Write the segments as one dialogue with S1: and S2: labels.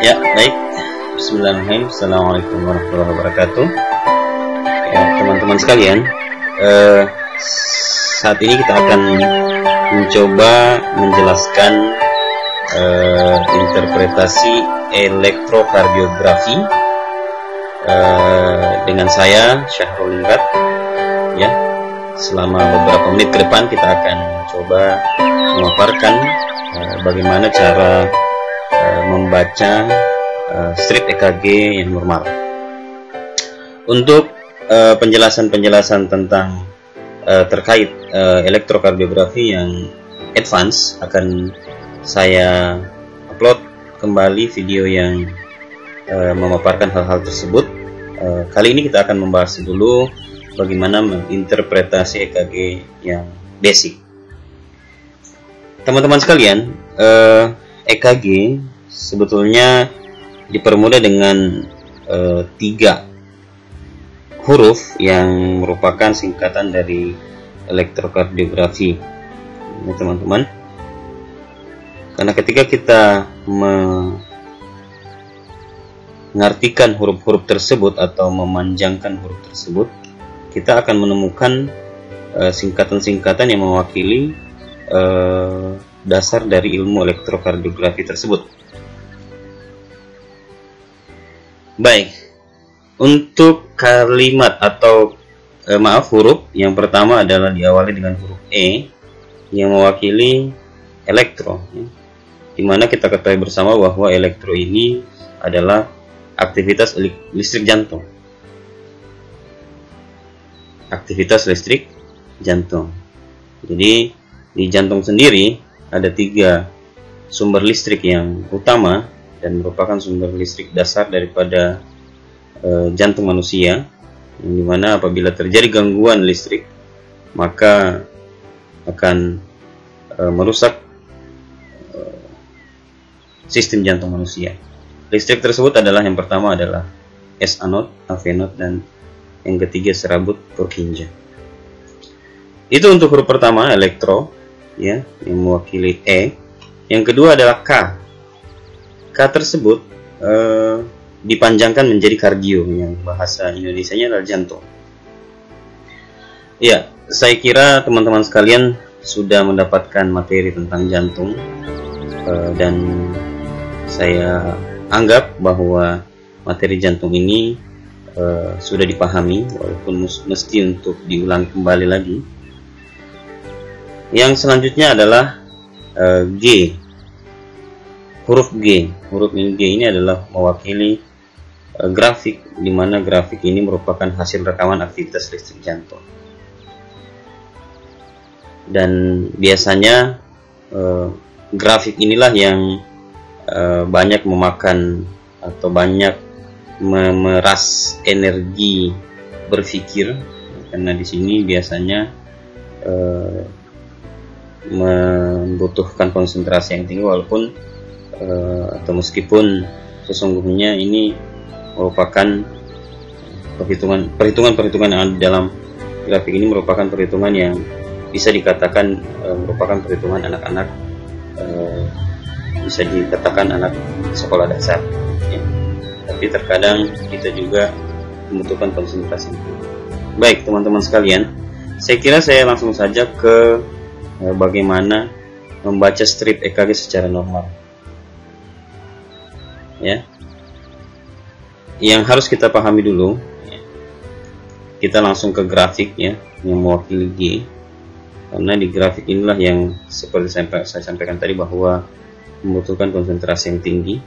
S1: Ya, baik. Bismillahirrahmanirrahim. Assalamualaikum warahmatullahi wabarakatuh. Ya, teman-teman sekalian, saat ini kita akan mencoba menjelaskan interpretasi elektrokardiografi dengan saya Syahrul Lingkat. Ya, selama beberapa menit ke depan kita akan coba memaparkan bagaimana cara membaca strip EKG yang normal. Untuk penjelasan-penjelasan tentang terkait elektrokardiografi yang advance akan saya upload kembali video yang memaparkan hal-hal tersebut. Kali ini kita akan membahas dulu bagaimana menginterpretasi EKG yang basic. Teman-teman sekalian, EKG sebetulnya dipermudah dengan 3 huruf yang merupakan singkatan dari elektrokardiografi, ini teman-teman. Karena ketika kita mengartikan huruf-huruf tersebut atau memanjangkan huruf tersebut, kita akan menemukan singkatan-singkatan yang mewakili dasar dari ilmu elektrokardiografi tersebut. Baik, untuk kalimat atau huruf yang pertama adalah diawali dengan huruf E yang mewakili elektro, dimana kita ketahui bersama bahwa elektro ini adalah aktivitas listrik jantung. Aktivitas listrik jantung. Jadi di jantung sendiri ada 3 sumber listrik yang utama dan merupakan sumber listrik dasar daripada jantung manusia, yang dimana apabila terjadi gangguan listrik maka akan merusak sistem jantung manusia. Listrik tersebut adalah, yang pertama adalah S anode, AV node, dan yang ketiga serabut Purkinje. Itu untuk huruf pertama elektro, ya, yang mewakili E. Yang kedua adalah K. K tersebut dipanjangkan menjadi kardio, yang bahasa Indonesianya adalah jantung. Ya, saya kira teman-teman sekalian sudah mendapatkan materi tentang jantung, dan saya anggap bahwa materi jantung ini sudah dipahami, walaupun mesti untuk diulang kembali lagi. Yang selanjutnya adalah G. Huruf G. Huruf G ini adalah mewakili grafik, di mana grafik ini merupakan hasil rekaman aktivitas listrik jantung. Dan biasanya grafik inilah yang banyak memakan atau banyak memeras energi berpikir, karena di sini biasanya membutuhkan konsentrasi yang tinggi, walaupun atau meskipun sesungguhnya ini merupakan perhitungan yang ada dalam grafik ini merupakan perhitungan yang bisa dikatakan merupakan perhitungan anak-anak, bisa dikatakan anak sekolah dasar, ya. Tapi terkadang kita juga membutuhkan konsentrasi. Baik teman-teman sekalian, saya kira saya langsung saja ke bagaimana membaca strip EKG secara normal. Ya, yang harus kita pahami dulu, ya. Kita langsung ke grafik, ya, yang mewakili G, karena di grafik inilah yang seperti saya sampaikan tadi bahwa membutuhkan konsentrasi yang tinggi.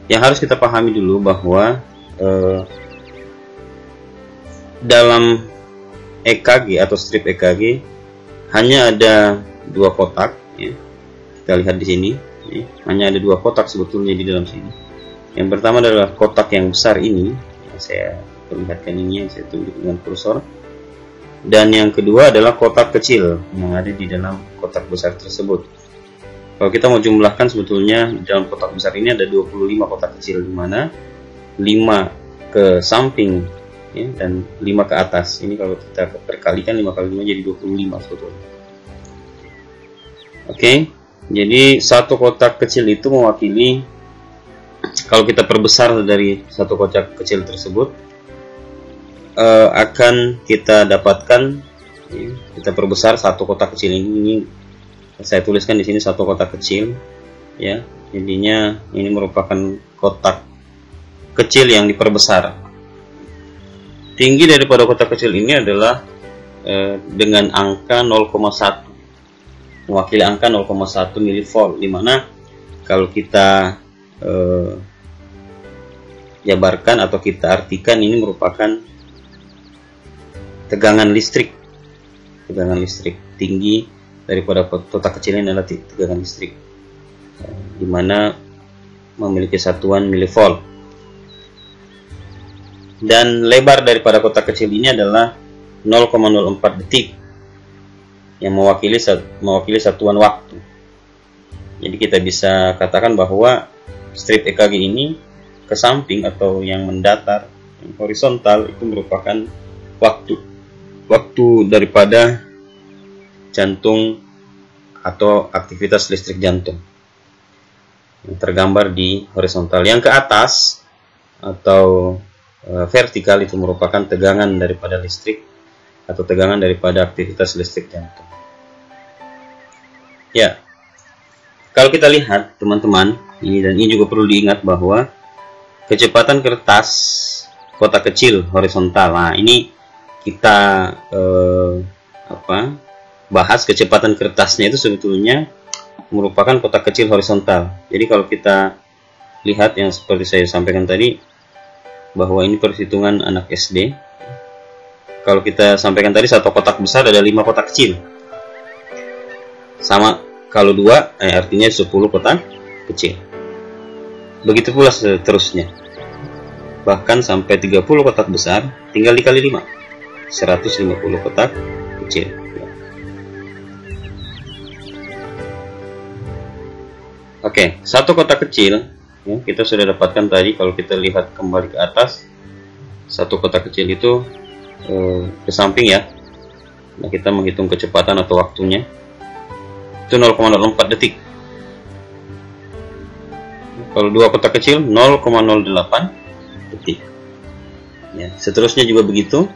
S1: Yang harus kita pahami dulu bahwa dalam EKG atau strip EKG hanya ada 2 kotak, ya. Kita lihat di sini, ya. Hanya ada 2 kotak sebetulnya di dalam sini. Yang pertama adalah kotak yang besar ini, yang saya perlihatkan ini, yang saya tunjuk dengan kursor. Dan yang kedua adalah kotak kecil yang ada di dalam kotak besar tersebut. Kalau kita mau jumlahkan, sebetulnya di dalam kotak besar ini ada 25 kotak kecil, di mana 5 ke samping, ya, dan 5 ke atas. Ini kalau kita perkalikan 5 kali 5 jadi 25 sebetulnya. Oke. Jadi satu kotak kecil itu mewakili, kalau kita perbesar dari satu kotak kecil tersebut, akan kita dapatkan, kita perbesar satu kotak kecil ini saya tuliskan di sini satu kotak kecil, ya. Jadinya ini merupakan kotak kecil yang diperbesar. Tinggi daripada kotak kecil ini adalah dengan angka 0,1, mewakili angka 0,1 milivolt, dimana kalau kita jabarkan atau kita artikan, ini merupakan tegangan listrik. Tegangan listrik tinggi daripada kotak kecil ini adalah tegangan listrik, dimana memiliki satuan milivolt. Dan lebar daripada kotak kecil ini adalah 0,04 detik, yang mewakili satuan waktu. Jadi kita bisa katakan bahwa strip EKG ini ke samping atau yang mendatar, yang horizontal, itu merupakan waktu daripada jantung atau aktivitas listrik jantung, yang tergambar di horizontal. Yang ke atas atau vertikal itu merupakan tegangan daripada listrik atau tegangan daripada aktivitas listrik jantung. Ya, kalau kita lihat teman-teman, ini juga perlu diingat bahwa kecepatan kertas kotak kecil horizontal. Nah, ini kita bahas kecepatan kertasnya itu sebetulnya merupakan kotak kecil horizontal. Jadi kalau kita lihat yang seperti saya sampaikan tadi, bahwa ini perhitungan anak SD. Kalau kita sampaikan tadi satu kotak besar ada 5 kotak kecil. Sama kalau 2 artinya 10 kotak kecil. Begitu pula seterusnya. Bahkan sampai 30 kotak besar tinggal dikali 5. 150 kotak kecil. Oke, satu kotak kecil ya, kita sudah dapatkan tadi. Kalau kita lihat kembali ke atas, satu kotak kecil itu ke samping ya. Nah, kita menghitung kecepatan atau waktunya itu 0,04 detik. Kalau 2 kotak kecil 0,08 detik. Ya, seterusnya juga begitu.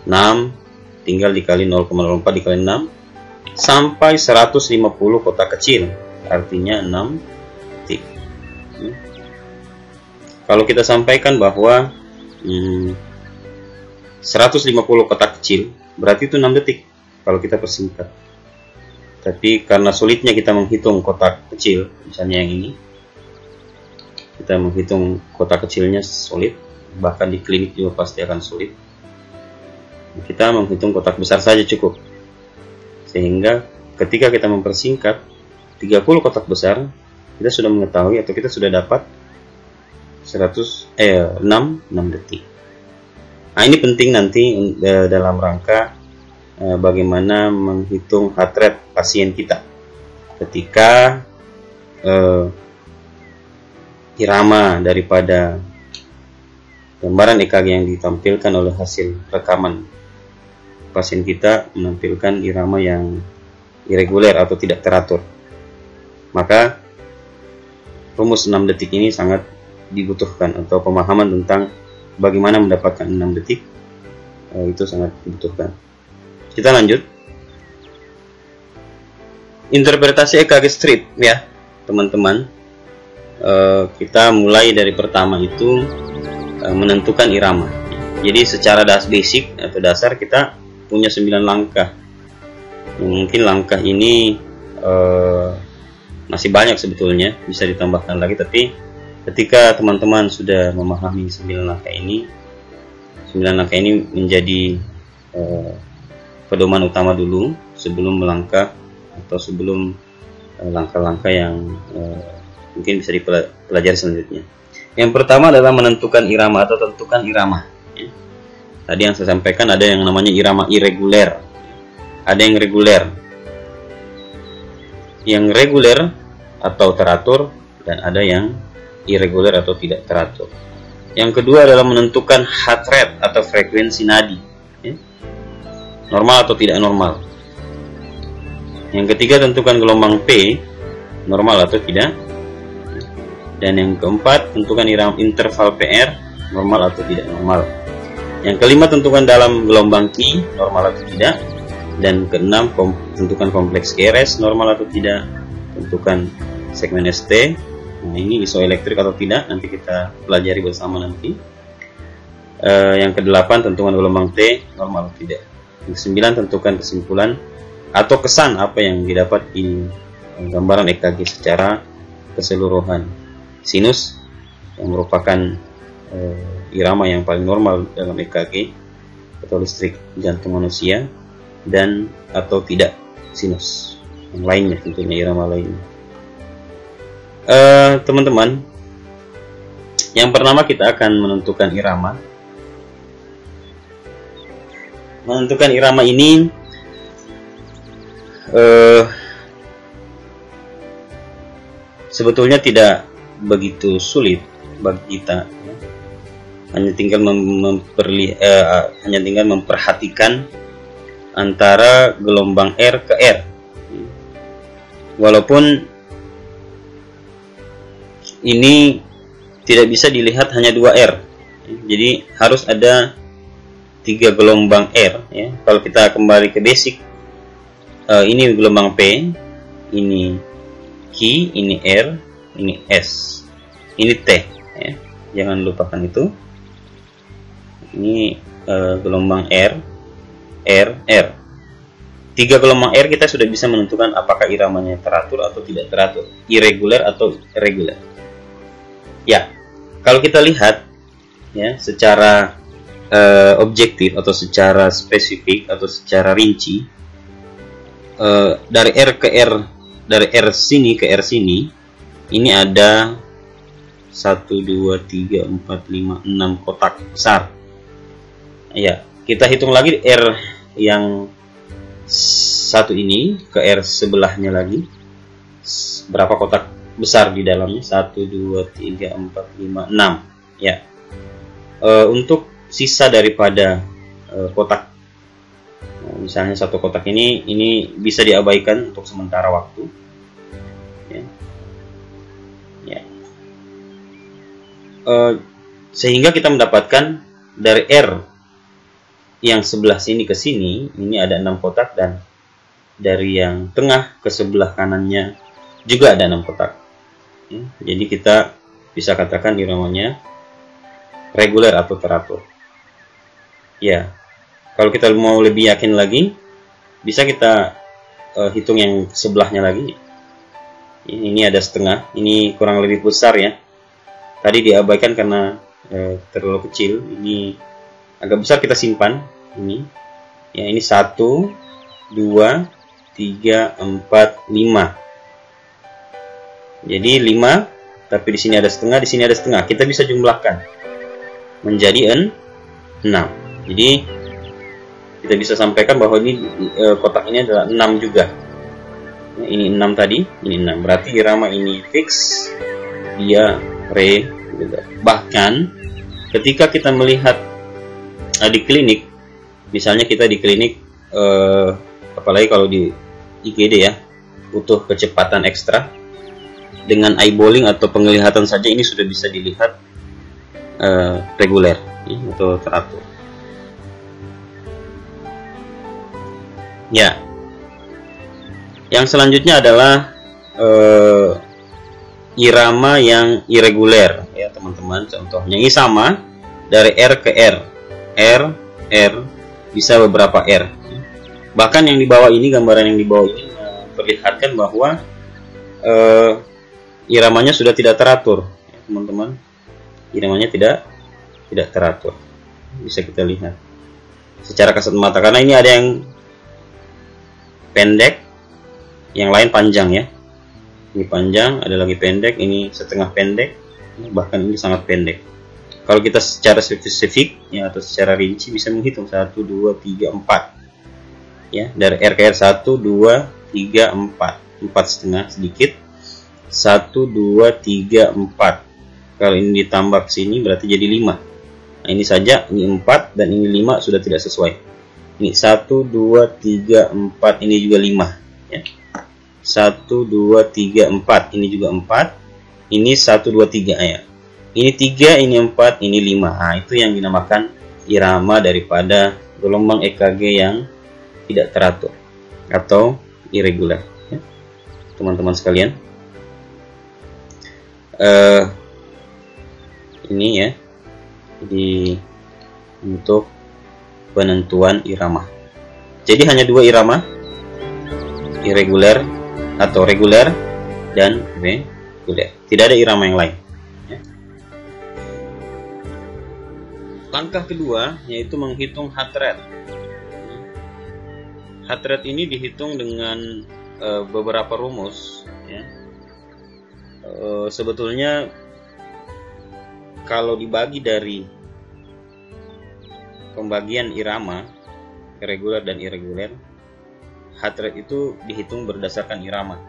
S1: 6 tinggal dikali 0,04 dikali 6 sampai 150 kotak kecil, artinya 6 detik. Kalau kita sampaikan bahwa 150 kotak kecil, berarti itu 6 detik kalau kita persingkat. Tapi karena sulitnya kita menghitung kotak kecil, misalnya yang ini, kita menghitung kotak kecilnya sulit, bahkan di klinik juga pasti akan sulit. Kita menghitung kotak besar saja cukup. Sehingga ketika kita mempersingkat 30 kotak besar, kita sudah mengetahui atau kita sudah dapat 6 detik. Nah, ini penting nanti dalam rangka bagaimana menghitung heart rate pasien kita ketika irama daripada gambaran EKG yang ditampilkan oleh hasil rekaman pasien kita menampilkan irama yang irreguler atau tidak teratur. Maka rumus 6 detik ini sangat dibutuhkan, atau pemahaman tentang bagaimana mendapatkan 6 detik itu sangat dibutuhkan. Kita lanjut. Interpretasi EKG strip ya teman-teman. Kita mulai dari pertama itu menentukan irama. Jadi secara basic atau dasar kita punya 9 langkah. Mungkin langkah ini masih banyak sebetulnya, bisa ditambahkan lagi, tapi ketika teman-teman sudah memahami 9 langkah ini menjadi pedoman utama dulu sebelum melangkah atau sebelum langkah-langkah yang mungkin bisa dipelajari selanjutnya. Yang pertama adalah menentukan irama atau tentukan irama. Tadi yang saya sampaikan ada yang namanya irama irreguler, ada yang reguler. Yang reguler atau teratur dan ada yang irreguler atau tidak teratur. Yang kedua adalah menentukan heart rate atau frekuensi nadi, normal atau tidak normal. Yang ketiga tentukan gelombang P normal atau tidak. Dan yang keempat, tentukan irama interval PR, normal atau tidak normal. Yang kelima, tentukan dalam gelombang Q, normal atau tidak. Dan keenam, tentukan kompleks KRS, normal atau tidak. Tentukan segmen ST. Nah, ini isoelektrik atau tidak, nanti kita pelajari bersama nanti. Yang kedelapan, tentukan gelombang T, normal atau tidak. Yang kesembilan, tentukan kesimpulan atau kesan apa yang didapat di gambaran EKG secara keseluruhan. Sinus yang merupakan irama yang paling normal dalam EKG atau listrik jantung manusia, dan atau tidak sinus yang lainnya, tentunya irama lainnya. Teman-teman, yang pertama kita akan menentukan irama. Menentukan irama ini sebetulnya tidak begitu sulit bagi kita, hanya tinggal memperhatikan antara gelombang R ke R. Walaupun ini tidak bisa dilihat hanya 2 R, jadi harus ada 3 gelombang R ya. Kalau kita kembali ke basic, ini gelombang P, ini Q, ini R, ini S, ini T ya. Jangan lupakan itu. Ini gelombang R, R, R. 3 gelombang R kita sudah bisa menentukan apakah iramanya teratur atau tidak teratur, irregular atau regular. Ya, kalau kita lihat ya secara objektif atau secara spesifik atau secara rinci, dari R ke R, dari R sini ke R sini, ini ada 1, 2, 3, 4, 5, 6 kotak besar. Ya, kita hitung lagi R yang satu ini ke R sebelahnya lagi, berapa kotak besar di dalamnya? 1, 2, 3, 4, 5, 6 ya. Untuk sisa daripada kotak, misalnya satu kotak ini bisa diabaikan untuk sementara waktu ya. Ya. Sehingga kita mendapatkan dari R yang sebelah sini ke sini ini ada 6 kotak, dan dari yang tengah ke sebelah kanannya juga ada 6 kotak ya. Jadi kita bisa katakan iramanya reguler atau teratur ya. Kalau kita mau lebih yakin lagi, bisa kita hitung yang sebelahnya lagi. Ini ada setengah, ini kurang lebih besar ya. Tadi diabaikan karena terlalu kecil. Ini agak besar, kita simpan. Ini ya, ini 1, 2, 3, 4, 5. Jadi 5, tapi di sini ada setengah, di sini ada setengah. Kita bisa jumlahkan menjadi 6. Jadi kita bisa sampaikan bahwa ini kotak ini adalah 6 juga. Ini 6 tadi, ini 6. Berarti irama ini fix, dia regular. Bahkan ketika kita melihat di klinik, misalnya kita di klinik, apalagi kalau di IGD ya, butuh kecepatan ekstra, dengan eyeballing atau penglihatan saja ini sudah bisa dilihat reguler ya, atau teratur. Ya, yang selanjutnya adalah irama yang irreguler ya teman-teman. Contohnya ini sama dari R ke R, R, R, bisa beberapa R. Bahkan yang di bawah ini, gambaran yang di bawah ini memperlihatkan bahwa iramanya sudah tidak teratur ya, teman-teman. Iramanya tidak teratur, bisa kita lihat secara kasat mata, karena ini ada yang pendek, yang lain panjang ya. Ini panjang, ada lagi pendek, ini setengah pendek, bahkan ini sangat pendek. Kalau kita secara spesifik ya, atau secara rinci bisa menghitung 1, 2, 3, 4 ya. Dari R ke R 1, 2, 3, 4, 4 setengah sedikit, 1, 2, 3, 4. Kalau ini ditambah ke sini berarti jadi 5. Nah, ini saja, ini 4 dan ini 5 sudah tidak sesuai. Ini 1, 2, 3, 4, ini juga 5 ya. 1, 2, 3, 4. Ini juga 4. Ini 1, 2, 3 ya. Ini 3, ini 4, ini 5. Nah, itu yang dinamakan irama daripada gelombang EKG yang tidak teratur atau irregular. Teman-teman sekalian, ini ya, untuk penentuan irama. Jadi hanya 2 irama, irregular atau reguler dan reguler. Tidak ada irama yang lain. Langkah kedua yaitu menghitung heart rate. Heart rate ini dihitung dengan beberapa rumus. Ya. Sebetulnya kalau dibagi dari pembagian irama reguler dan irregular, heart rate itu dihitung berdasarkan irama.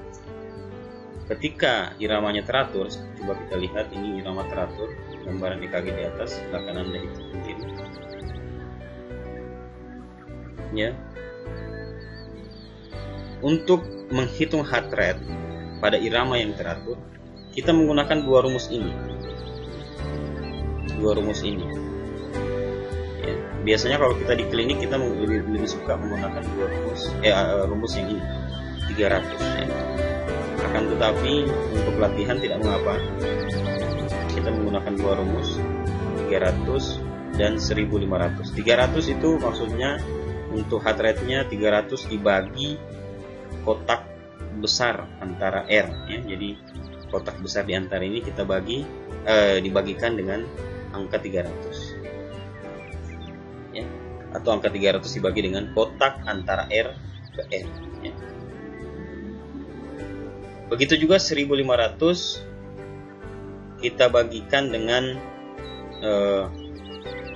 S1: Ketika iramanya teratur, coba kita lihat ini irama teratur, gambaran EKG di atas, akan Anda hitung sendiri. Ya. Untuk menghitung heart rate pada irama yang teratur, kita menggunakan 2 rumus ini. 2 rumus ini. Ya. Biasanya kalau kita di klinik kita lebih suka menggunakan 2 rumus, rumus yang ini 300. Ya. Akan tetapi untuk latihan tidak mengapa. Kita menggunakan 2 rumus 300 dan 1500. 300 itu maksudnya untuk heart rate-nya 300 dibagi kotak besar antara R ya. Jadi kotak besar di antara ini kita dibagikan dengan angka 300 ya. Atau angka 300 dibagi dengan kotak antara R ke R ya. Begitu juga 1500 kita bagikan dengan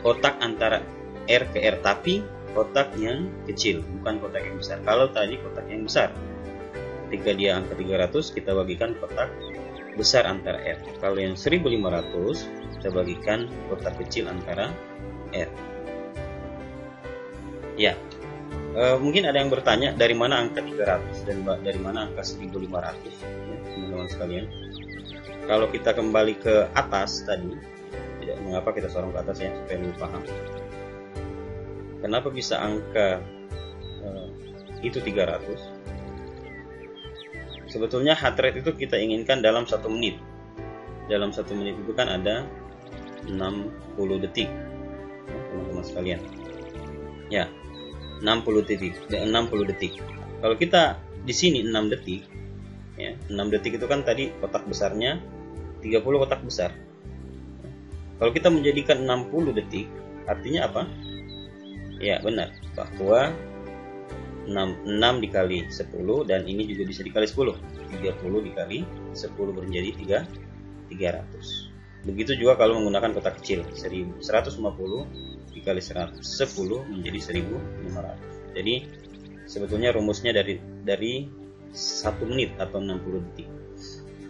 S1: kotak antara R ke R, tapi kotak yang kecil, bukan kotak yang besar. Kalau tadi kotak yang besar, ketika dia angka 300 kita bagikan kotak besar antara R. Kalau yang 1500 kita bagikan kotak kecil antara R. Ya. Mungkin ada yang bertanya dari mana angka 300 dan dari mana angka 1500 ya, teman-teman sekalian. Kalau kita kembali ke atas tadi, tidak mengapa kita sorong ke atas ya supaya lebih paham. Kenapa bisa angka itu 300? Sebetulnya heart rate itu kita inginkan dalam 1 menit. Dalam 1 menit itu kan ada 60 detik ya, teman-teman sekalian. Ya. 60 detik. Kalau kita di sini 6 detik ya, 6 detik itu kan tadi kotak besarnya 30 kotak besar. Kalau kita menjadikan 60 detik artinya apa? Ya benar, bahwa 6 dikali 10 dan ini juga bisa dikali 10. 30 dikali 10 menjadi 300. Begitu juga kalau menggunakan kotak kecil, 150 dikali 10 menjadi 1500. Jadi sebetulnya rumusnya dari 1 menit atau 60 detik.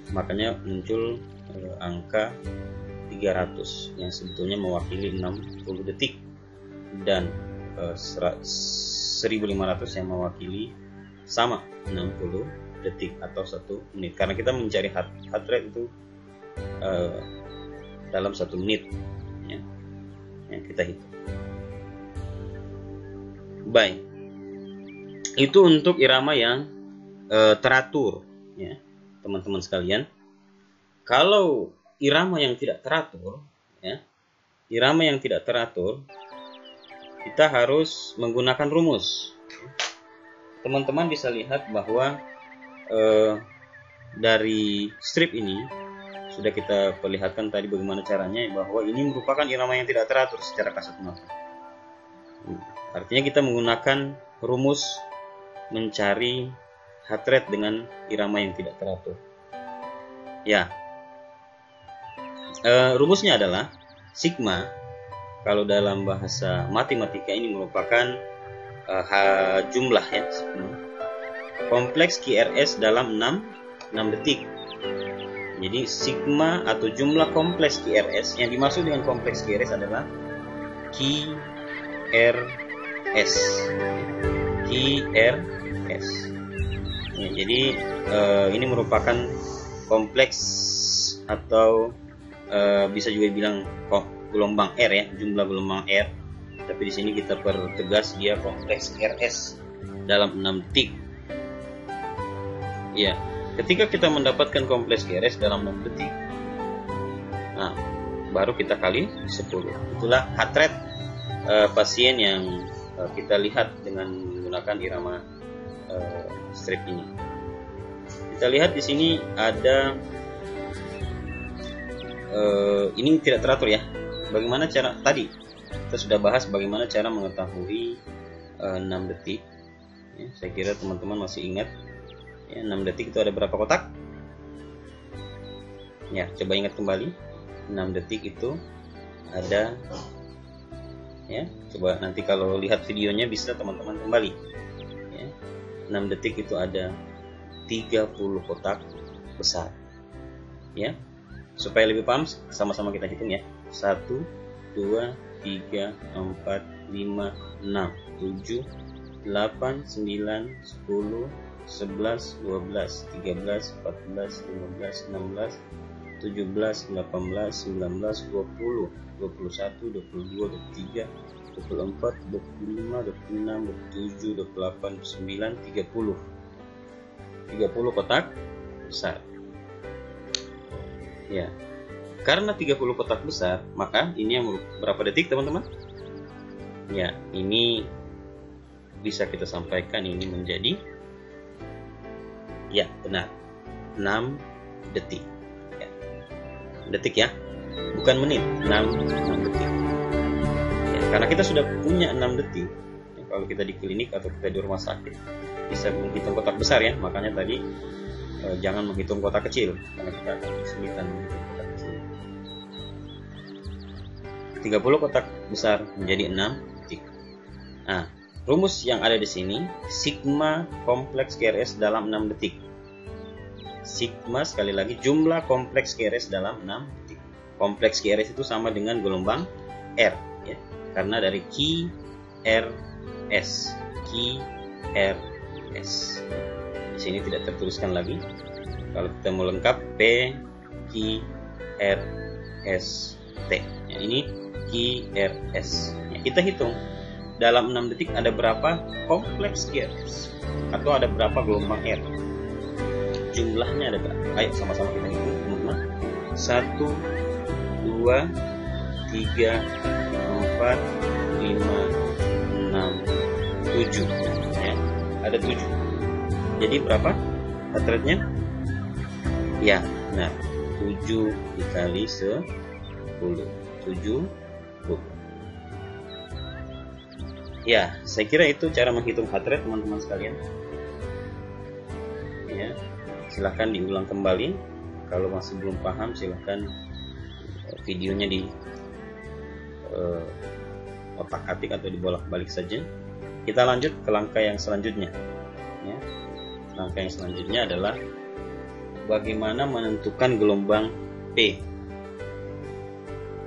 S1: Makanya muncul angka 300 yang sebetulnya mewakili 60 detik dan 1500 yang mewakili sama 60 detik atau 1 menit. Karena kita mencari heart rate itu dalam 1 menit ya, yang kita hitung. Baik, itu untuk irama yang teratur ya, teman-teman sekalian. Kalau irama yang tidak teratur ya, irama yang tidak teratur kita harus menggunakan rumus. Teman-teman bisa lihat bahwa dari strip ini sudah kita perlihatkan tadi bagaimana caranya, bahwa ini merupakan irama yang tidak teratur secara kasat mata. Artinya kita menggunakan rumus mencari heart rate dengan irama yang tidak teratur. Ya, rumusnya adalah sigma. Kalau dalam bahasa matematika ini merupakan jumlah ya, kompleks QRS dalam 6 detik. Jadi sigma atau jumlah kompleks QRS, yang dimaksud dengan kompleks QRS adalah QRS. Ya, jadi ini merupakan kompleks atau bisa juga bilang gelombang R ya, jumlah gelombang R. Tapi di sini kita pertegas dia kompleks RS dalam 6 detik. Ya, ketika kita mendapatkan kompleks RS dalam 6 detik, nah baru kita kali 10. Itulah heart rate pasien yang kita lihat dengan menggunakan irama strip ini. Kita lihat di sini ada ini tidak teratur ya. Bagaimana cara tadi kita sudah bahas bagaimana cara mengetahui 6 detik ya, saya kira teman-teman masih ingat ya, 6 detik itu ada berapa kotak ya, coba ingat kembali. 6 detik itu ada ya, coba nanti kalau lihat videonya bisa teman-teman kembali ya. 6 detik itu ada 30 kotak besar ya. Supaya lebih paham sama-sama kita hitung ya. 1 2 3 4 5 6 7 8 9 10 11 12 13 14 15 16 17 18 19 20 21 22 23 24 25 26 27 28 29 30 kotak besar ya. Karena 30 kotak besar, maka ini yang berapa detik teman-teman? Ya, ini bisa kita sampaikan ini menjadi ya benar 6 detik ya. Detik ya, bukan menit. 6 detik ya, karena kita sudah punya 6 detik ya, kalau kita di klinik atau kita di rumah sakit bisa menghitung kotak besar ya. Makanya tadi jangan menghitung kotak kecil karena kita akan kesulitan menghitung kotak kecil. 30 kotak besar menjadi 6 detik. Nah, rumus yang ada di sini sigma kompleks KRS dalam 6 detik. Sigma sekali lagi jumlah kompleks KRS dalam 6 detik. Kompleks KRS itu sama dengan gelombang R ya. Karena dari QRS. Di sini tidak tertuliskan lagi. Kalau kita mau lengkap P Q R S T. Ya, ini QRS. Ya, kita hitung dalam 6 detik ada berapa kompleks QRS atau ada berapa gelombang R. Jumlahnya ada berapa? Ayo sama-sama kita hitung teman-teman. 1 2 3 4 5 6 7 ya. Ada 7. Jadi berapa heart rate-nya? Ya, nah 7 dikali 10. 70. Ya, saya kira itu cara menghitung heart rate teman-teman sekalian. Ya, silahkan diulang kembali. Kalau masih belum paham, silahkan videonya di otak-atik atau dibolak-balik saja. Kita lanjut ke langkah yang selanjutnya. Ya, langkah yang selanjutnya adalah bagaimana menentukan gelombang P.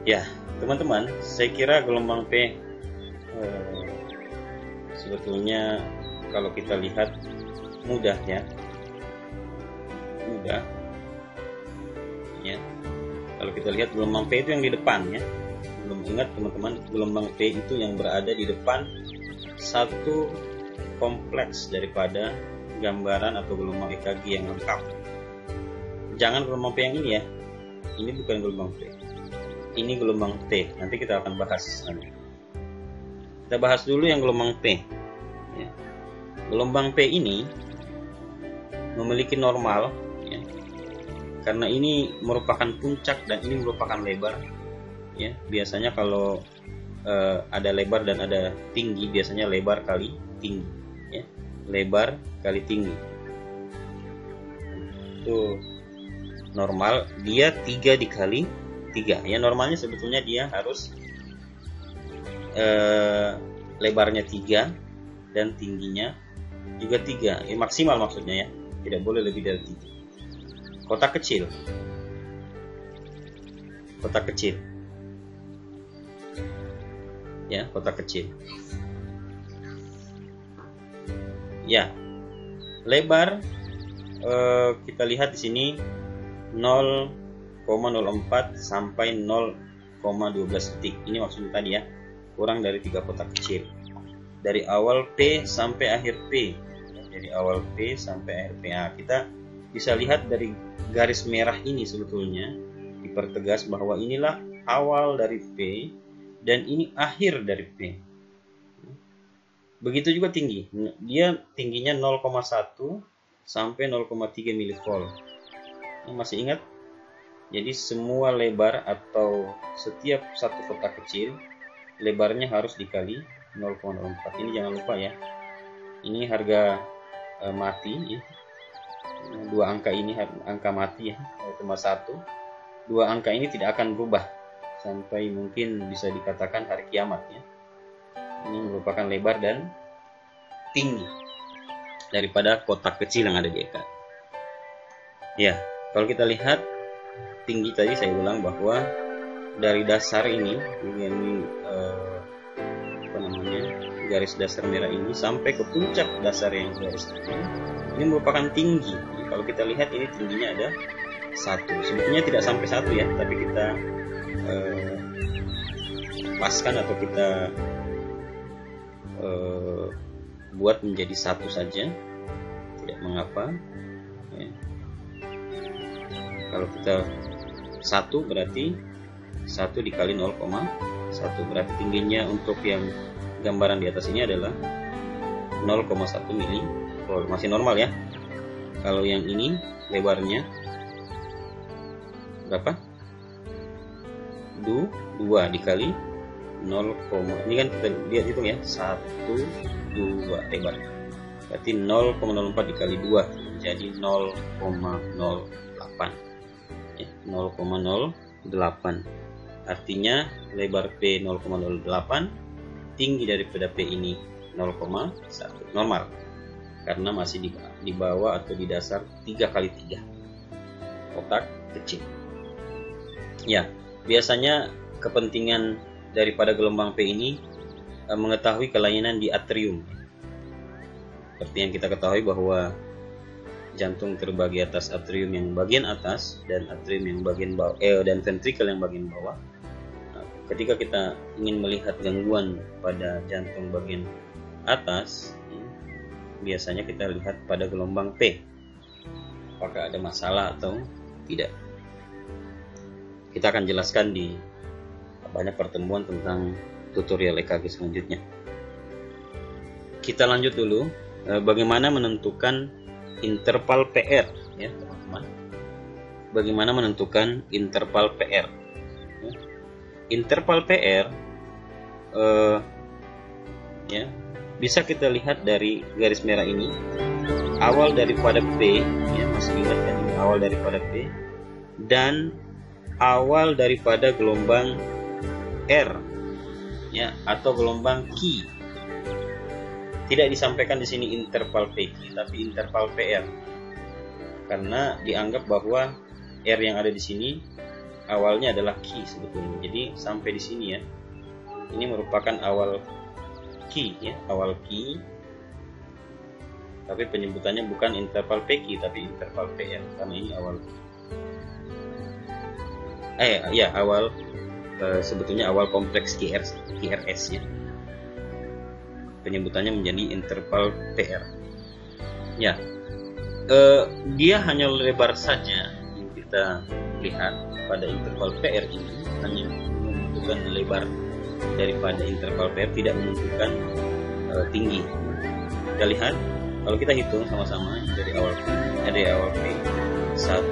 S1: Ya, teman-teman, saya kira gelombang P sebetulnya kalau kita lihat mudah ya, mudah ya. Kalau kita lihat gelombang P itu yang di depan ya. Belum ingat teman-teman, gelombang P itu yang berada di depan satu kompleks daripada gambaran atau gelombang EKG yang lengkap. Jangan gelombang P yang ini ya. Ini bukan gelombang P. Ini gelombang T. Nanti kita akan bahas nanti. Kita bahas dulu yang gelombang P. Ya. Gelombang P ini memiliki normal, ya, karena ini merupakan puncak dan ini merupakan lebar. Ya, biasanya kalau ada lebar dan ada tinggi, biasanya lebar kali tinggi. Ya. Lebar kali tinggi. Itu normal. Dia 3 dikali 3. Ya, normalnya sebetulnya dia harus lebarnya 3 dan tingginya juga 3 ya, maksimal maksudnya ya, tidak boleh lebih dari 3. Kotak kecil ya, kotak kecil ya, lebar kita lihat di sini 0,04 sampai 0,12 detik. Ini maksudnya tadi ya, kurang dari 3 kotak kecil. Dari awal P sampai akhir P. Dari awal P sampai akhir P. Nah, kita bisa lihat dari garis merah ini sebetulnya dipertegas bahwa inilah awal dari P dan ini akhir dari P. Begitu juga tinggi. Dia tingginya 0,1 sampai 0,3 mV. Masih ingat? Jadi semua lebar atau setiap satu kotak kecil lebarnya harus dikali 0,04. Ini jangan lupa ya. Ini harga mati ya. Dua angka ini angka mati ya, 0,1. Dua angka ini tidak akan berubah sampai mungkin bisa dikatakan hari kiamat ya. Ini merupakan lebar dan tinggi daripada kotak kecil yang ada di EKG. Ya, kalau kita lihat tinggi tadi, saya ulang bahwa dari dasar ini garis dasar merah ini sampai ke puncak dasar yang garis ini merupakan tinggi. Jadi, kalau kita lihat ini tingginya ada 1. Sebetulnya tidak sampai 1 ya, tapi kita paskan atau kita buat menjadi 1 saja, tidak mengapa ya. Kalau kita 1 berarti 1 dikali 0,1 berarti tingginya untuk yang gambaran di atas ini adalah 0,1 mili. Masih normal ya. Kalau yang ini lebarnya berapa? 2 dikali 0, ini kan kita lihat hitung ya, 1, 2 lebar. Berarti 0,04 dikali 2 menjadi 0,08 ya, 0,08. Artinya lebar P 0,08, tinggi daripada P ini 0,1. Normal karena masih di bawah atau di dasar 3x3 kotak kecil. Ya, biasanya kepentingan daripada gelombang P ini mengetahui kelainan di atrium. Seperti yang kita ketahui bahwa jantung terbagi atas atrium yang bagian atas dan atrium yang bagian bawah, dan ventrikel yang bagian bawah. Nah, ketika kita ingin melihat gangguan pada jantung bagian atas, biasanya kita lihat pada gelombang P, apakah ada masalah atau tidak. Kita akan jelaskan di banyak pertemuan tentang tutorial EKG selanjutnya. Kita lanjut dulu, bagaimana menentukan interval PR ya teman-teman. Bagaimana menentukan interval PR? Interval PR ya bisa kita lihat dari garis merah ini. Awal daripada P ya, masih ingat kan ini awal daripada P, dan awal daripada gelombang R ya, atau gelombang Q. Tidak disampaikan di sini interval PQ, tapi interval PR, karena dianggap bahwa R yang ada di sini awalnya adalah Q sebetulnya. Jadi sampai di sini ya, ini merupakan awal Q ya, awal Q. Tapi penyebutannya bukan interval PQ, tapi interval PR, karena ini awal awal sebetulnya awal kompleks QRS ya. Penyebutannya menjadi interval PR. Ya, dia hanya lebar saja yang kita lihat pada interval PR ini, hanya menentukan lebar daripada interval PR, tidak menentukan tinggi. Kita lihat, kalau kita hitung sama-sama dari awal P, 1,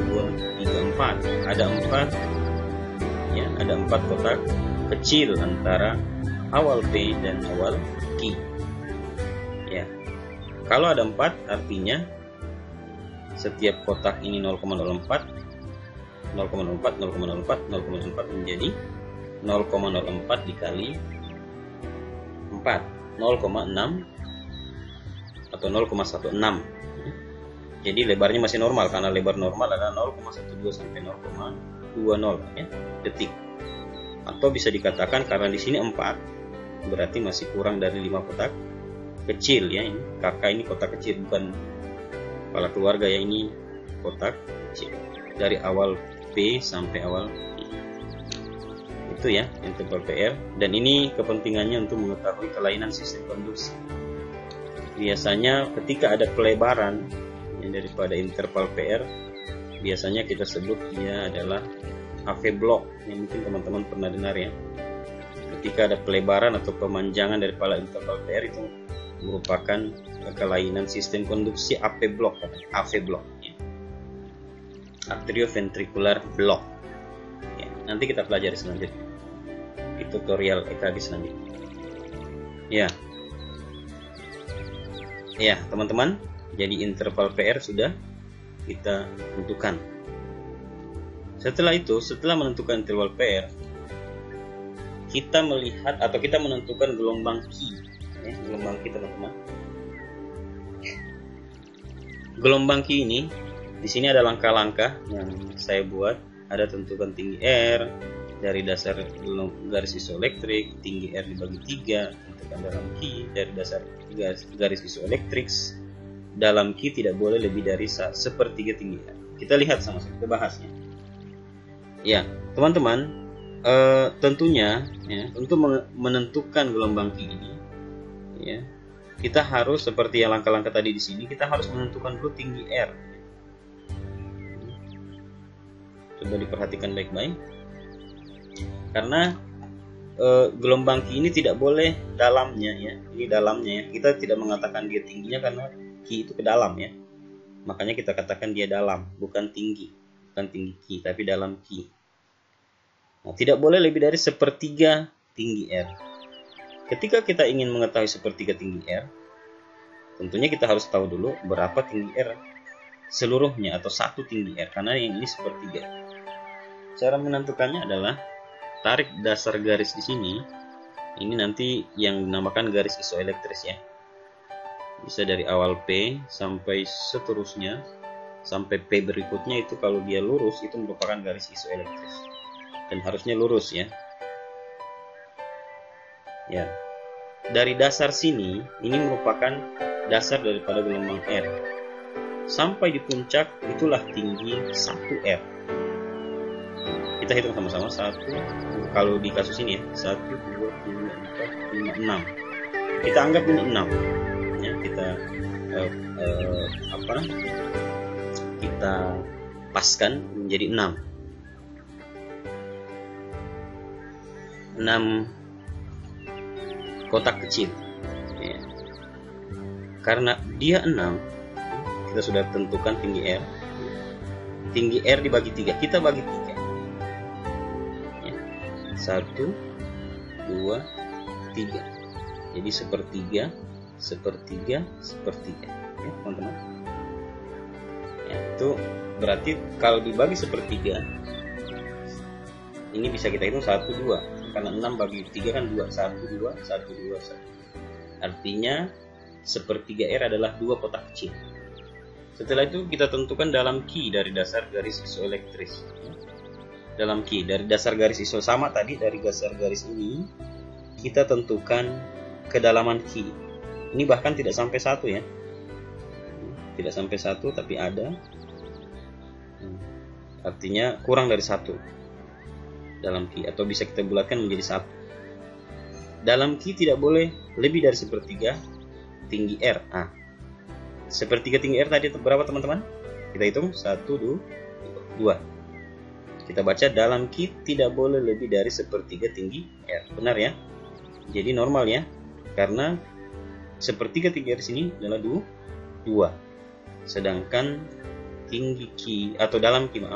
S1: 2, 3, 4, ada 4 ya, ada 4 kotak kecil antara awal P dan awal Q ya. Kalau ada 4 artinya setiap kotak ini 0,04 menjadi 0,04 dikali 4, 0,6 atau 0,16. Jadi lebarnya masih normal, karena lebar normal adalah 0,12 sampai 0,20 ya, detik. Atau bisa dikatakan karena di sini 4, berarti masih kurang dari 5 kotak kecil ya. Ini kakak ini kotak kecil, bukan kepala keluarga ya, ini kotak kecil dari awal P sampai awal I. Itu ya interval PR, dan ini kepentingannya untuk mengetahui kelainan sistem konduksi. Biasanya ketika ada pelebaran yang daripada interval PR, biasanya kita sebut dia adalah AV block, yang mungkin teman-teman pernah dengar ya. Ketika ada pelebaran atau pemanjangan daripada interval PR, itu merupakan kelainan sistem konduksi AV block, ya. Atrioventricular block ya. Nanti kita pelajari selanjutnya di tutorial EKG selanjutnya ya teman-teman. Jadi interval PR sudah kita tentukan. Setelah itu, setelah menentukan interval PR, kita melihat atau kita menentukan gelombang Q ya, gelombang Q teman-teman. Gelombang Q ini di sini ada langkah-langkah yang saya buat. Ada tentukan tinggi R dari dasar garis isoelektrik, tinggi R dibagi 3, tentukan dalam Q dari dasar garis isoelektrik. Dalam Q tidak boleh lebih dari 1/3 tinggi R. Kita lihat sama-sama, kita bahasnya. Ya, teman-teman, tentunya ya, untuk menentukan gelombang Q ini ya, kita harus seperti yang langkah-langkah tadi di sini, kita harus menentukan dulu tinggi R. Coba diperhatikan baik-baik, karena gelombang Q ini tidak boleh dalamnya ya, ini dalamnya ya. Kita tidak mengatakan dia tingginya karena Q itu ke dalam ya, makanya kita katakan dia dalam, bukan tinggi Q, tapi dalam Q. Nah, tidak boleh lebih dari 1/3 tinggi R. Ketika kita ingin mengetahui 1/3 tinggi R, tentunya kita harus tahu dulu berapa tinggi R seluruhnya atau 1 tinggi R, karena yang ini 1/3. Cara menentukannya adalah tarik dasar garis di sini. Ini nanti yang dinamakan garis isoelektris ya. Bisa dari awal P sampai seterusnya sampai P berikutnya, itu kalau dia lurus itu merupakan garis isoelektris. Dan harusnya lurus ya. Ya. Dari dasar sini, ini merupakan dasar daripada gelombang R. Sampai di puncak, itulah tinggi 1R. Kita hitung sama-sama. 1, kalau di kasus ini ya, 1, 2, 3, 4, 5, 6. Kita anggap ini 6. Ya, kita kita paskan menjadi 6 kotak kecil ya. Karena dia 6, kita sudah tentukan tinggi R. Tinggi R dibagi 3, kita bagi 3 ya. 1, 2, 3. Jadi 1/3 ya teman-teman ya. Itu berarti kalau dibagi 1/3, ini bisa kita hitung 1, 2, karena 6 bagi 3 kan 2, 1, 2, 1, 2, 1. Artinya 1/3 R adalah 2 kotak kecil. Setelah itu kita tentukan dalam Q dari dasar garis isoelektris. Dalam Q dari dasar garis iso, sama tadi dari dasar garis ini kita tentukan kedalaman Q. Ini bahkan tidak sampai 1 ya. Tidak sampai 1 tapi ada. Artinya kurang dari 1 dalam Q, atau bisa kita bulatkan menjadi 1. Dalam Q tidak boleh lebih dari 1/3 tinggi R. 1/3 tinggi R tadi berapa teman-teman? Kita hitung 1, 2. Kita baca dalam Q tidak boleh lebih dari 1/3 tinggi R. Benar ya? Jadi normal ya, karena 1/3 tinggi R sini adalah 2. Sedangkan tinggi Q atau dalam Q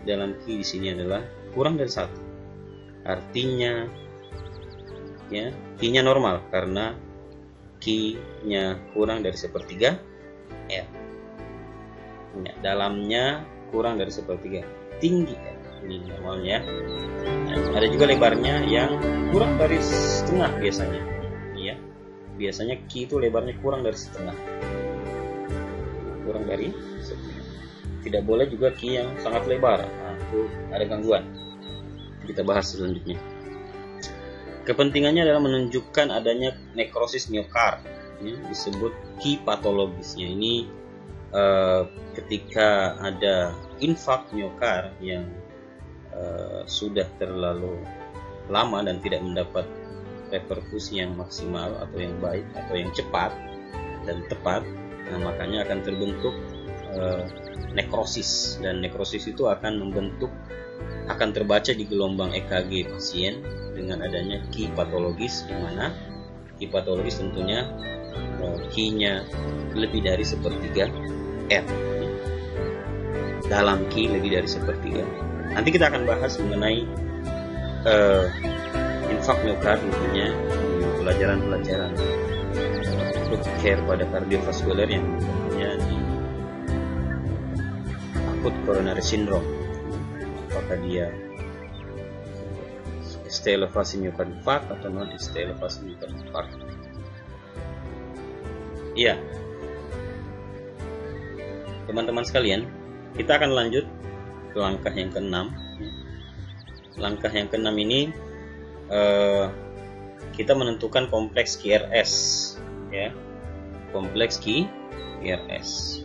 S1: dalam Q di sini adalah kurang dari 1. Artinya ya, Q-nya normal karena Q-nya kurang dari 1/3 R. Ya, dalamnya kurang dari 1/3 tinggi R. Ini normalnya. Nah, ada juga lebarnya yang kurang dari setengah biasanya. Ya. Biasanya Q itu lebarnya kurang dari setengah. Kurang dari setengah. Tidak boleh juga Q yang sangat lebar. Itu ada gangguan. Kita bahas selanjutnya. Kepentingannya adalah menunjukkan adanya nekrosis miokard, ya, disebut Q patologisnya. Ini ketika ada infak miokard yang sudah terlalu lama dan tidak mendapat reperfusi yang maksimal atau yang baik atau yang cepat dan tepat, nah makanya akan terbentuk nekrosis, dan nekrosis itu akan terbaca di gelombang EKG pasien dengan adanya Ki patologis, di mana Ki patologis tentunya Ki-nya lebih dari sepertiga R, dalam Ki lebih dari sepertiga. Nanti kita akan bahas mengenai infak miokard tentunya di pelajaran-pelajaran untuk care pada kardiovaskuler yang tentunya di akut coronary syndrome, apakah dia ST elevasi miokard infarct atau non ST elevasi miokard infarct. Iya, teman-teman sekalian, kita akan lanjut ke langkah yang ke-6. Langkah yang ke-6 ini kita menentukan kompleks QRS, ya, kompleks QRS.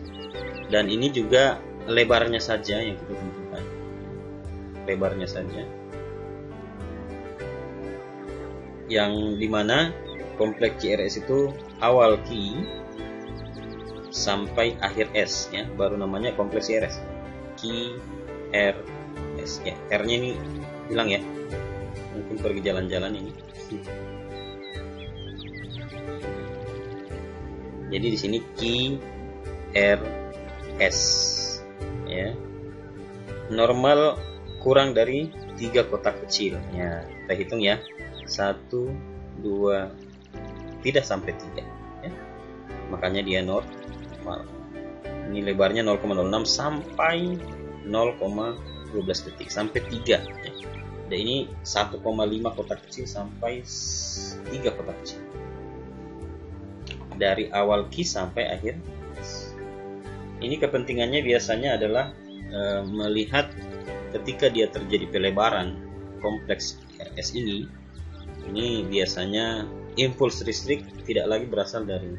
S1: Dan ini juga lebarnya saja yang kita tentukan, lebarnya saja, yang dimana kompleks QRS itu awal Q sampai akhir S, ya, baru namanya kompleks QRS. QRS, ya, R-nya ini hilang ya, mungkin pergi jalan-jalan ini. Jadi di sini QRS, ya, normal kurang dari 3 kotak kecil, ya, kita hitung ya, 1, 2, tidak sampai 3, ya. Makanya dia normal. Ini lebarnya 0,06 sampai 0,12 detik sampai 3, ya. Dan ini 1,5 kotak kecil sampai 3 kotak kecil dari awal Q sampai akhir. Ini kepentingannya biasanya adalah melihat ketika dia terjadi pelebaran kompleks QRS ini biasanya impuls listrik tidak lagi berasal dari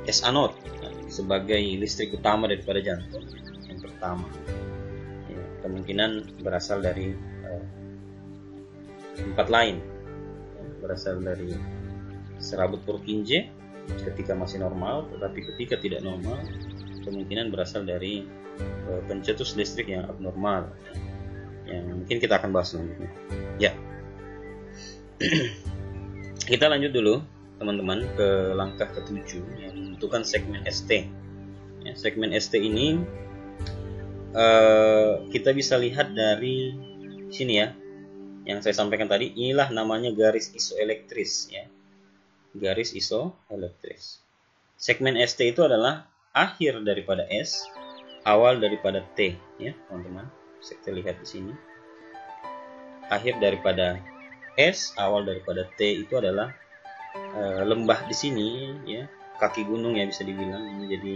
S1: S anode, sebagai listrik utama daripada jantung yang pertama, ya, kemungkinan berasal dari tempat lain, ya, berasal dari serabut Purkinje ketika masih normal, tetapi ketika tidak normal kemungkinan berasal dari pencetus listrik yang abnormal, yang mungkin kita akan bahas selanjutnya, ya. Kita lanjut dulu teman-teman ke langkah ke-7 yang menentukan segmen ST, ya. Segmen ST ini kita bisa lihat dari sini, ya, yang saya sampaikan tadi. Inilah namanya garis isoelektris, ya, garis isoelektris. Segmen ST itu adalah akhir daripada S, awal daripada T, ya teman-teman. Kita lihat di sini, akhir daripada S, awal daripada T itu adalah lembah di sini, ya, kaki gunung ya bisa dibilang. Ini jadi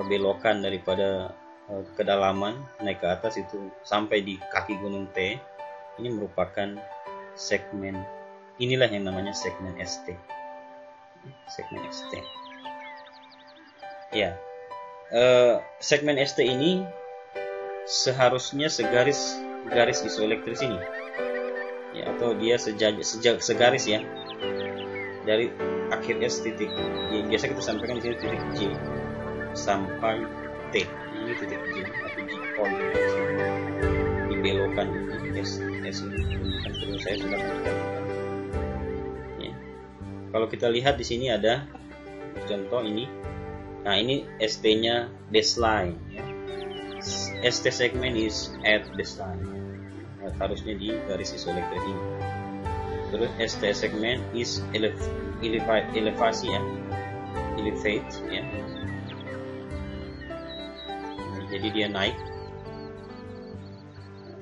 S1: belokan daripada kedalaman naik ke atas itu sampai di kaki gunung T. Ini merupakan segmen, inilah yang namanya segmen ST, segmen ST, ya. Segmen ST ini seharusnya garis isoelektris ini, ya, atau dia segaris, ya, dari akhir S titik, ya, biasa kita sampaikan di sini titik J sampai T. Ini titik J atau J point, dibelokan S ini. Kan saya sudah menunjukkan, ya. Kalau kita lihat di sini ada contoh ini. Nah, ini ST-nya baseline, ya. ST segment is at baseline, ya, harusnya di garis isoelektris ini. Terus ST segment is elevasi, ya, elevate, ya. Jadi dia naik.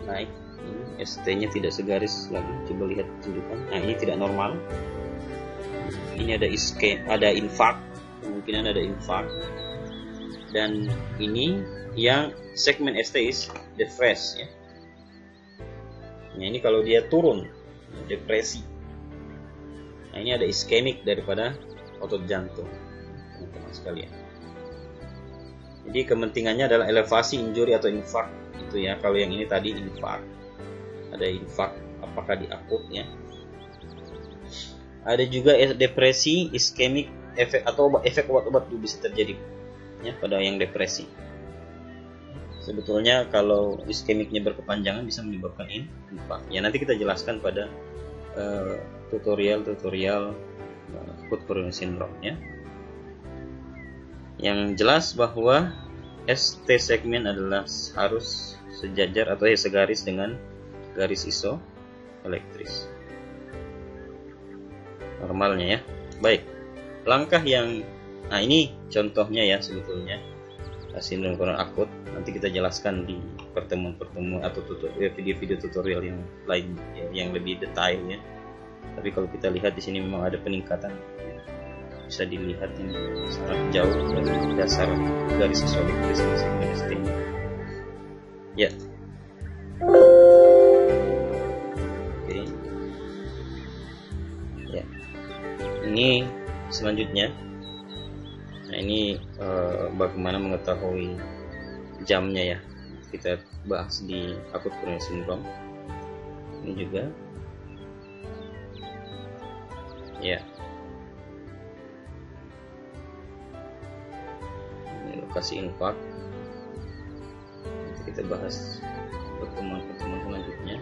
S1: Ini ST-nya tidak segaris lagi. Coba lihat tunjukkan. Nah, ini tidak normal. Ini ada ada infark, kemungkinan ada infark. Dan ini yang segmen ST is depressed, ya. Nah, ini kalau dia turun, depresi. Nah, ini ada iskemik daripada otot jantung, teman-teman sekalian. Jadi kepentingannya adalah elevasi, injury atau infark itu ya. Kalau yang ini tadi infark, ada infark apakah di akut ya. Ada juga depresi, iskemik, efek atau efek obat-obat juga bisa terjadi ya pada yang depresi. Sebetulnya kalau iskemiknya berkepanjangan bisa menyebabkan infark. Ya nanti kita jelaskan pada tutorial acute coronary syndrome ya. Yang jelas bahwa ST segmen adalah harus sejajar atau segaris dengan garis isoelektris normalnya ya. Baik, langkah yang ini contohnya ya sebetulnya sindrom koroner akut. Nanti kita jelaskan di pertemuan atau video-video tutorial yang lain ya, yang lebih detail ya. Tapi kalau kita lihat di sini memang ada peningkatan ya. Bisa dilihat ini sangat jauh dari dasar garis isoelektris segmen ST ya. Oke. Ya. Ini selanjutnya. Nah ini bagaimana mengetahui jamnya ya. Kita bahas di acute coronary syndrome. Ini juga. Ya. Lokasi infark. Nanti kita bahas pertemuan-pertemuan selanjutnya.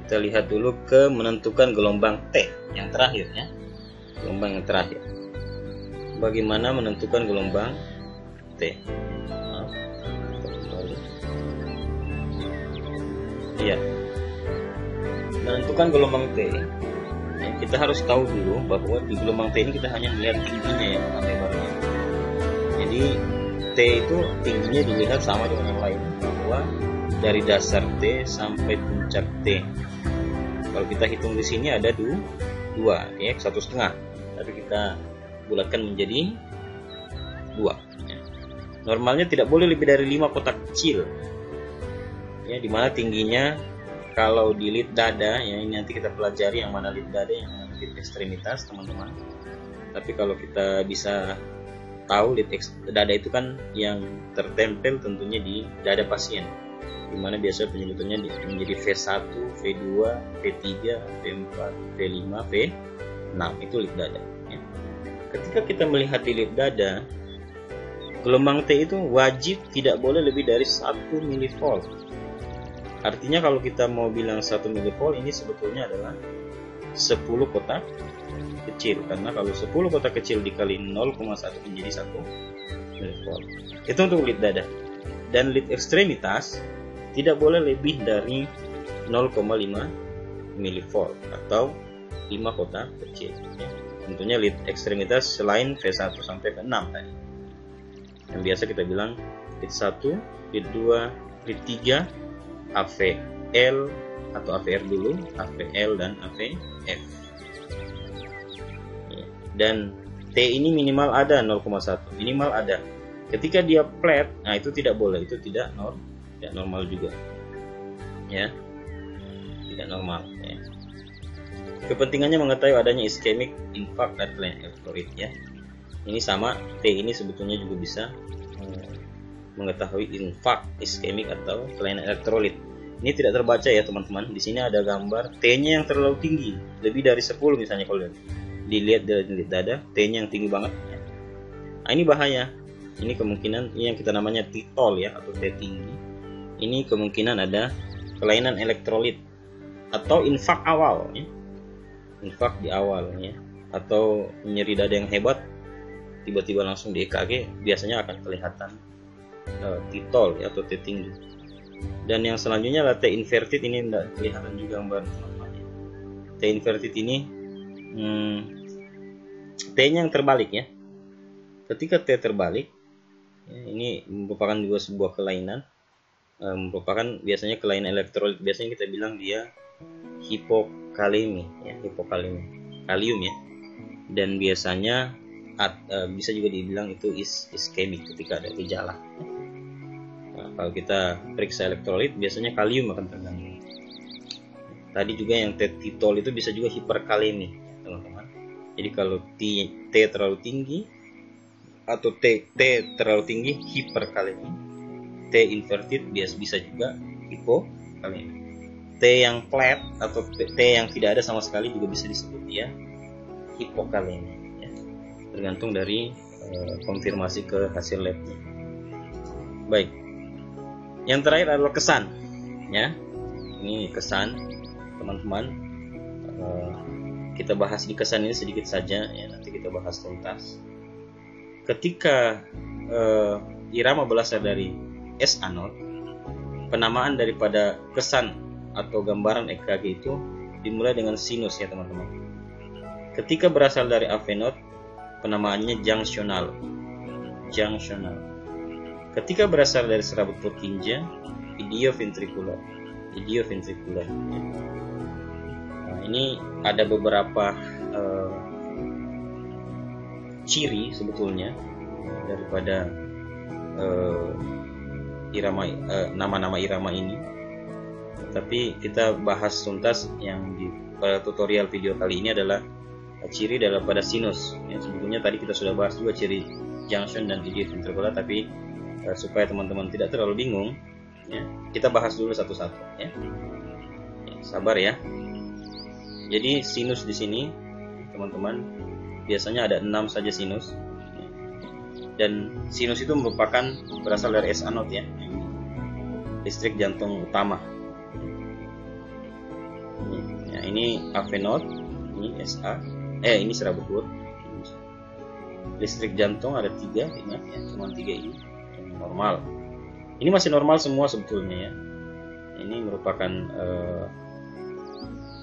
S1: Kita lihat dulu ke menentukan gelombang T yang terakhir ya. Gelombang yang terakhir. Bagaimana menentukan gelombang T? Iya. Menentukan gelombang T. Kita harus tahu dulu bahwa di gelombang T ini kita hanya melihat tingginya ya, lebarnya. Jadi T itu tingginya dilihat sama dengan yang lain, bahwa dari dasar T sampai puncak T. Kalau kita hitung di sini ada 2 ya, 1,5. Tapi kita bulatkan menjadi 2. Ya. Normalnya tidak boleh lebih dari 5 kotak kecil. Ya, dimana tingginya kalau di lid dada ya, ini nanti kita pelajari yang mana lid dada, yang mana lid ekstremitas teman-teman. Tapi kalau kita bisa tahu lid dada itu kan yang tertempel tentunya di dada pasien, dimana biasa penyebutannya menjadi V1, V2, V3, V4, V5, V6 itu lid dada ya. Ketika kita melihat di lid dada, gelombang T itu wajib tidak boleh lebih dari 1 mV. Artinya kalau kita mau bilang 1 mV ini sebetulnya adalah 10 kotak kecil, karena kalau 10 kotak kecil dikali 0,1 menjadi 1 mV. Itu untuk lid dada. Dan lid ekstremitas tidak boleh lebih dari 0,5 mV atau 5 kotak kecil ya. Tentunya lid ekstremitas selain V1 sampai V6 tadi. Yang biasa kita bilang lid 1, lid 2, lid 3, AVL atau AVR dulu, AVL dan AVF. Dan T ini minimal ada 0,1, minimal ada. Ketika dia flat, nah itu tidak boleh, itu tidak normal juga. Ya. Tidak normal ya. Kepentingannya mengetahui adanya iskemik, infark dan kelainan elektrolit ya. Ini sama, T ini sebetulnya juga bisa mengetahui infark, iskemik atau kelainan elektrolit. Ini tidak terbaca ya teman-teman. Di sini ada gambar T-nya yang terlalu tinggi, lebih dari 10 misalnya kalau dilihat dari dada, T-nya yang tinggi banget. Nah, ini bahaya. Ini kemungkinan ini yang kita namanya T-tol ya atau T tinggi. Ini kemungkinan ada kelainan elektrolit atau infark awal ya. Infark di awal ya, atau nyeri dada yang hebat tiba-tiba langsung di EKG, biasanya akan kelihatan T-tol ya, atau T tinggi. Dan yang selanjutnya adalah T inverted. Ini tidak kelihatan juga gambar teman-teman. T inverted ini T-nya yang terbalik ya. Ketika T terbalik ya, ini merupakan juga sebuah kelainan, merupakan biasanya kelainan elektrolit. Biasanya kita bilang dia hipokalemi ya, hipokalemi kalium ya. Dan biasanya bisa juga dibilang itu iskemik ketika ada gejala. Nah, kalau kita periksa elektrolit biasanya kalium akan terganggu. Tadi juga yang T-tol itu bisa juga hiperkalemi teman-teman. Jadi kalau T terlalu tinggi, atau T terlalu tinggi, hiperkalemi. T inverted bisa juga hipokalemi. T yang flat atau T yang tidak ada sama sekali juga bisa disebut ya hipokalemi ya. Tergantung dari konfirmasi ke hasil labnya. Baik, yang terakhir adalah kesan ya. Ini kesan teman-teman, kita bahas di kesan ini sedikit saja ya, nanti kita bahas tuntas. Ketika irama berasal dari S anode, penamaan daripada kesan atau gambaran EKG itu dimulai dengan sinus ya teman-teman. Ketika berasal dari AV node, penamaannya junctional. Ketika berasal dari serabut Purkinje, idioventricular. Nah, ini ada beberapa ciri sebetulnya daripada irama, nama-nama irama ini. Tapi kita bahas tuntas yang di pada tutorial video kali ini adalah ciri daripada sinus. Ya, sebetulnya tadi kita sudah bahas juga ciri junction dan idioventricular, tapi supaya teman-teman tidak terlalu bingung, ya, kita bahas dulu satu-satu. Ya. Sabar ya. Jadi sinus di sini, teman-teman, biasanya ada 6 saja sinus. Dan sinus itu merupakan berasal dari S anode ya, listrik jantung utama. Ya, ini AV node, ini SA, ini serabut Pur. Listrik jantung ada 3, ingat ya, cuma 3 ini normal. Ini masih normal semua sebetulnya ya. Ini merupakan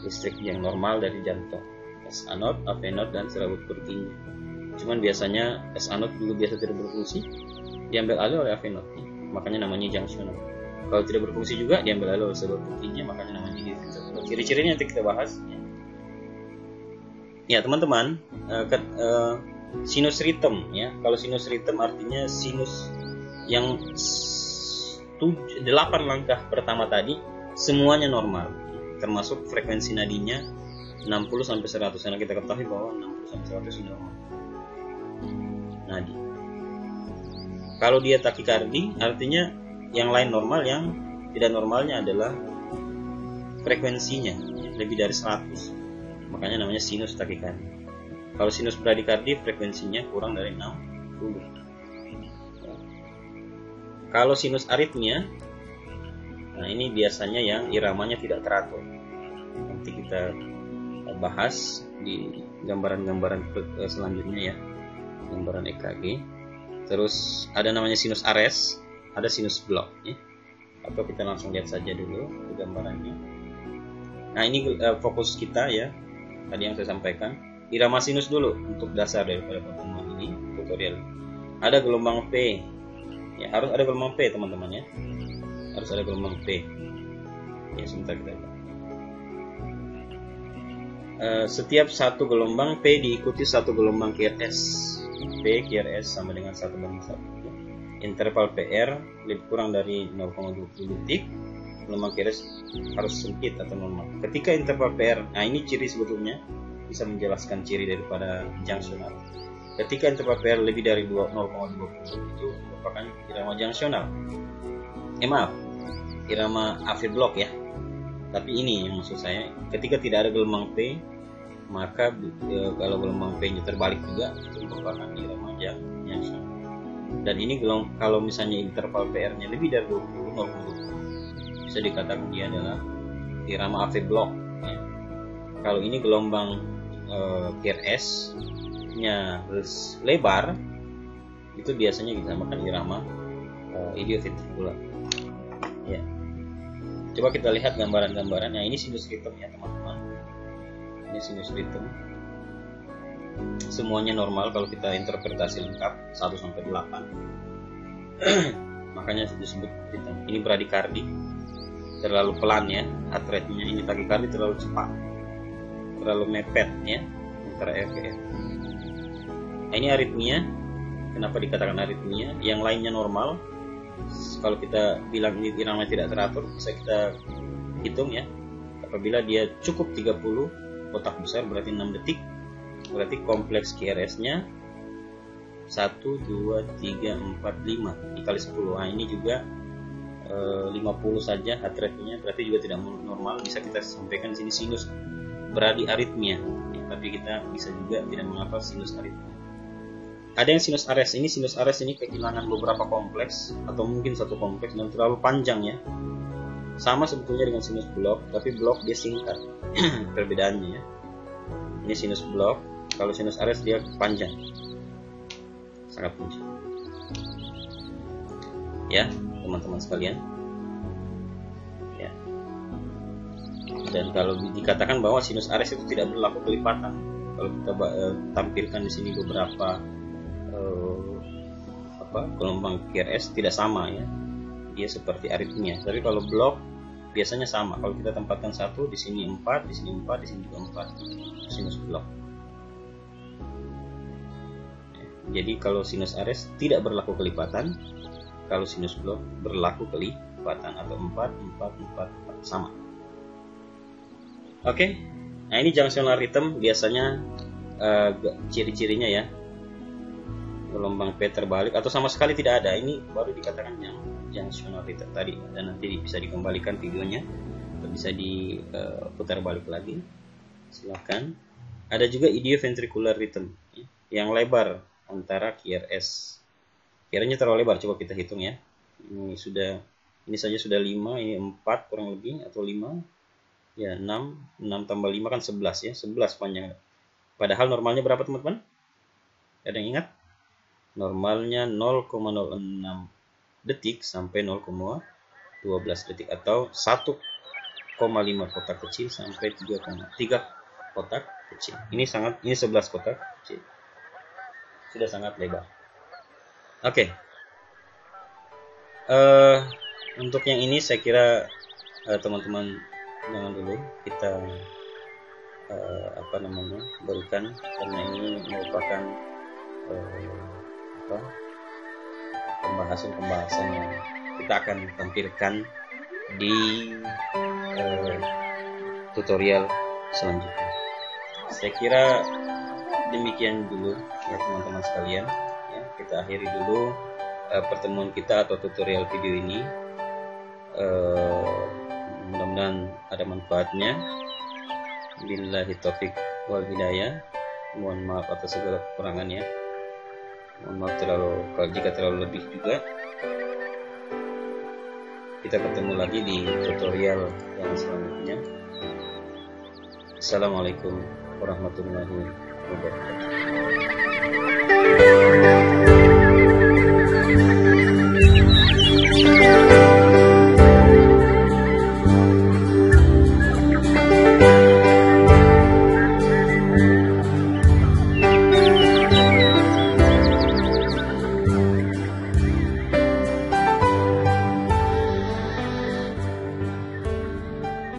S1: listrik yang normal dari jantung. S anode, AV node dan serabut Purkinje. Cuman biasanya S anode dulu biasa tidak berfungsi, diambil alih oleh AV node, makanya namanya junctional. Kalau tidak berfungsi juga diambil alih oleh serabut Purkinje, makanya namanya idioventricular. Ciri-cirinya nanti kita bahas. Ya teman-teman, sinus rhythm ya. Kalau sinus rhythm artinya sinus yang 8 langkah pertama tadi semuanya normal, termasuk frekuensi nadinya 60 sampai 100. Karena kita ketahui bahwa 60 sampai 100 normal nadi. Kalau dia takikardi artinya yang lain normal, yang tidak normalnya adalah frekuensinya lebih dari 100. Makanya namanya sinus takikardi. Kalau sinus bradikardi frekuensinya kurang dari 60. Kalau sinus aritmia, nah ini biasanya yang iramanya tidak teratur. Nanti kita bahas di gambaran-gambaran selanjutnya ya, gambaran EKG. Terus ada namanya sinus ares, ada sinus block ya. Atau kita langsung lihat saja dulu di gambarannya. Nah ini fokus kita ya, tadi yang saya sampaikan. Irama sinus dulu untuk dasar daripada pertemuan ini tutorial. Ada gelombang P. Ya, harus ada gelombang P teman-teman ya. Harus ada gelombang P. Ya, sebentar kita lihat. Setiap satu gelombang P diikuti satu gelombang QRS. P QRS sama dengan 1/1. Interval PR lebih kurang dari 0,20 detik. Gelombang QRS harus sempit atau normal. Ketika interval PR, nah ini ciri sebetulnya bisa menjelaskan ciri daripada junctional. Ketika interval PR lebih dari 0,20 itu merupakan irama junctional. Maaf, irama AV block ya. Tapi ini yang maksud saya, ketika tidak ada gelombang P, maka kalau gelombang P-nya terbalik juga itu merupakan irama junctional. Dan ini kalau misalnya interval PR-nya lebih dari 0,20, bisa dikatakan dia adalah irama AV block. Ya. Kalau ini gelombang QRS-nya lebar, itu biasanya dinamakan irama idioventricular. Ya. Coba kita lihat gambaran-gambarannya. Ini sinus rhythm ya teman-teman. Ini sinus rhythm. Semuanya normal kalau kita interpretasi lengkap 1 sampai 8. Makanya disebut rhythm. Ini bradikardi, terlalu pelan ya heart-nya. Ini takikardi terlalu cepat, terlalu mepet ya antara RPM. Nah, ini aritmia. Kenapa dikatakan aritmia? Yang lainnya normal. Kalau kita bilang ini irama tidak teratur, bisa kita hitung ya. Apabila dia cukup 30 kotak besar berarti 6 detik, berarti kompleks QRS-nya 1, 2, 3, 4, 5 dikali 10. Nah, ini juga 50 saja heart rate-nya, berarti juga tidak normal. Bisa kita sampaikan di sini sinus bradiaritmia, ya, tapi kita bisa juga tidak mengapa sinus aritmia. Ada yang sinus ares. Ini sinus ares ini kehilangan beberapa kompleks atau mungkin satu kompleks dan terlalu panjang ya. Sama sebetulnya dengan sinus block, tapi block dia singkat. Perbedaannya ya. Ini sinus block, kalau sinus ares dia panjang. Sangat panjang. Ya, teman-teman sekalian. Ya. Dan kalau dikatakan bahwa sinus ares itu tidak berlaku kelipatan, kalau kita tampilkan di sini beberapa gelombang QRS tidak sama ya, dia seperti aritmia. Tapi kalau blok biasanya sama. Kalau kita tempatkan satu di sini 4, di sini 4, di sini juga 4, sinus blok. Jadi kalau sinus ares tidak berlaku kelipatan, kalau sinus blok berlaku kelipatan atau 4, 4, 4, 4 sama. Oke, nah ini junctional rhythm biasanya ciri-cirinya ya, gelombang P terbalik atau sama sekali tidak ada. Ini baru dikatakan yang junctional rhythm tadi, dan nanti bisa dikembalikan videonya atau bisa diputar balik lagi, silahkan. Ada juga idioventricular rhythm yang lebar antara QRS. Kiranya terlalu lebar, coba kita hitung ya. Ini saja sudah 5, ini 4 kurang lebih atau 5 ya, 6 tambah 5 kan 11 ya, 11 panjang. Padahal normalnya berapa teman-teman? Ada yang ingat? Normalnya 0,06 detik sampai 0,12 detik atau 1,5 kotak kecil sampai 3,3 kotak kecil. Ini 11 kotak kecil. Sudah sangat lebar. Oke. Untuk yang ini saya kira teman-teman jangan dulu kita berikan, karena ini merupakan pembahasan yang kita akan tampilkan di tutorial selanjutnya. Saya kira demikian dulu ya teman-teman sekalian ya, kita akhiri dulu pertemuan kita atau tutorial video ini. Mudah-mudahan ada manfaatnya. Billahi taufik wal hidayah. Mohon maaf atas segala kekurangannya. Mohon maaf jika terlalu lebih juga. Kita ketemu lagi di tutorial yang selanjutnya. Assalamualaikum warahmatullahi wabarakatuh.